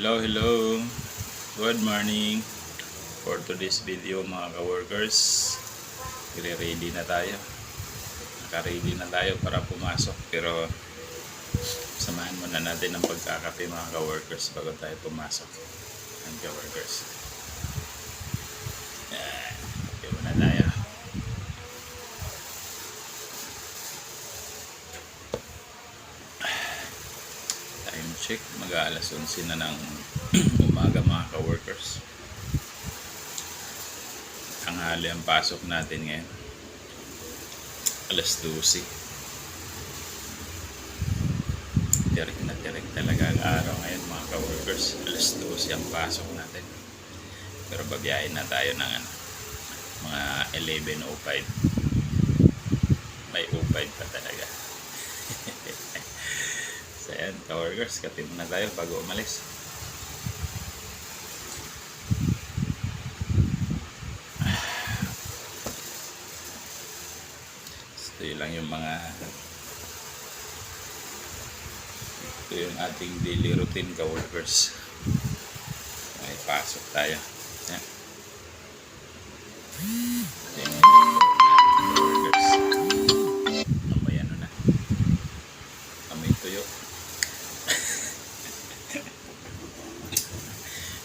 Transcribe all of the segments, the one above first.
Hello, hello. Good morning. For today's video mga ka-workers, ready na tayo. Naka-ready na tayo para pumasok. Pero samahan muna natin ang pagkakape mga ka-workers bago tayo pumasok. Ang ka-workers. Kape muna tayo. Time check. Mag-aalas 11 na ng umaga mga ka-workers. Tanghali ang pasok natin ngayon. Alas 12. Tirik na tirik talaga ang araw ngayon mga ka-workers. Alas 12 ang pasok natin. Pero babiyahin na tayo ng mga 11:05. May 05 pa talaga. So yan ka-workers, kape muna tayo bago umalis. Ito lang yung ito yung ating daily routine ka-workers. May pasok tayo. Yan. Ito yung ka-workers. Amoy ano na. Amoy tuyo.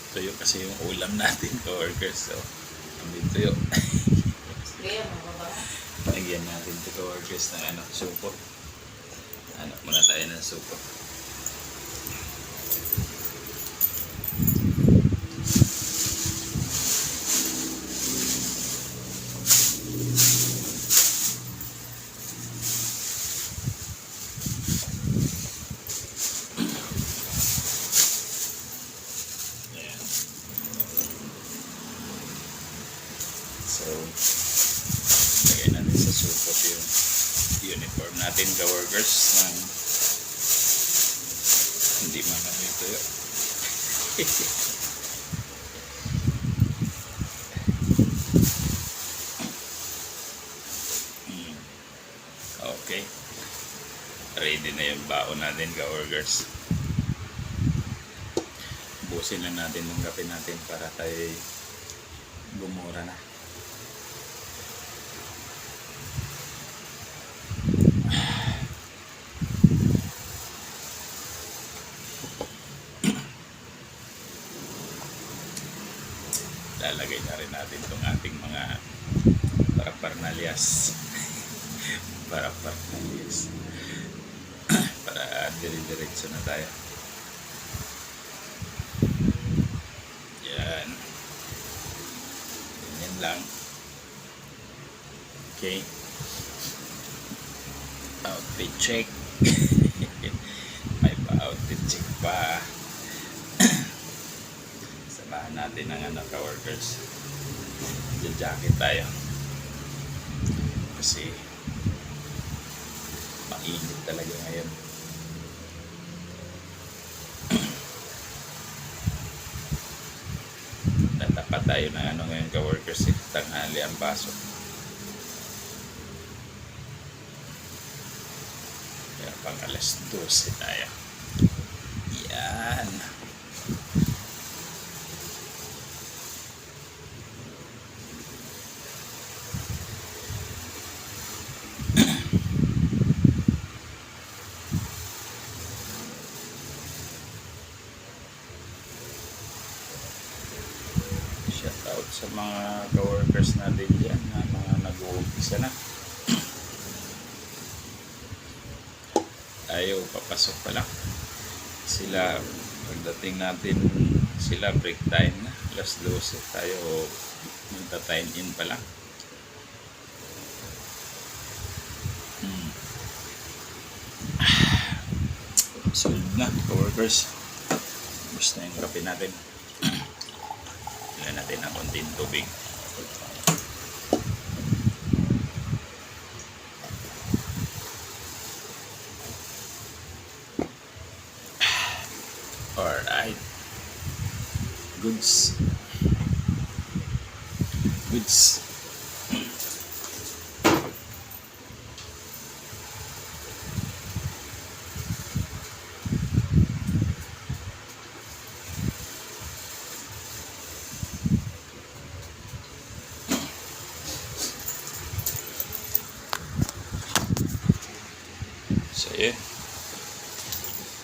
Tuyo kasi yung ulam natin ka-workers. So, amoy tuyo. Lagyan natin ito ka-workers ng supo. Muna tayo ng supo. Ayan. So, lagyan natin sa supot yung uniform natin ka-workers ng hindi makamoy tuyo. Okay, ready na yung baon natin ka-workers. Busin lang natin yung kape natin para tayo gumura na. Lalagay na rin natin itong ating mga paraparnalyas. Paraparnalyas. Para dire-diretso na tayo. Yan. Ganyan lang. Okay. Outfit check. May pa-outfit check pa. Samahan natin ang ka-workers. Jacket tayo. Kasi mainit talaga ngayon. Natapat tayo ng ngayon ka-workers. Tanghali ang pasok. Kaya pang alas 12 tayo. Yan. Shout out sa mga ka-workers natin dyan na mga nag-uumpisa na. Tayo papasok pa lang. Sila pagdating natin, sila break time na. Alas 12 tayo magta-time in pa lang. Solve na ka-workers. Gusto na yung kape natin. Ilan natin ang konting tubig. Alright. Goods.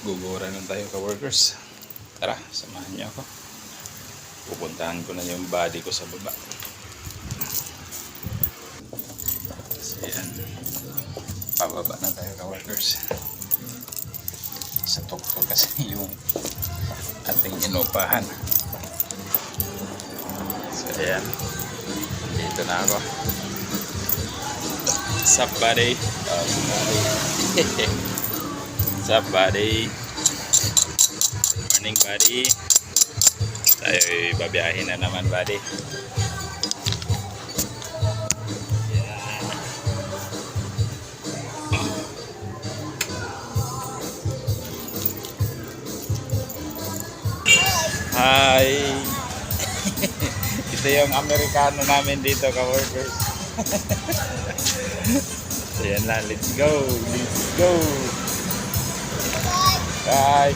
Gugura na tayo ka-workers. Tara, samahan niyo ako. Pupuntahan ko na yung body ko sa baba. So yan. Pababa na tayo ka-workers. Sa tukto kasi yung ating inupahan. So yan. Dito na ako. Sup buddy? Sup buddy? Morning buddy. Tayo babiyahin na naman buddy. Hi! Ito yung Amerikano namin dito ka-workers. So yan lang, let's go! Let's go! Bye!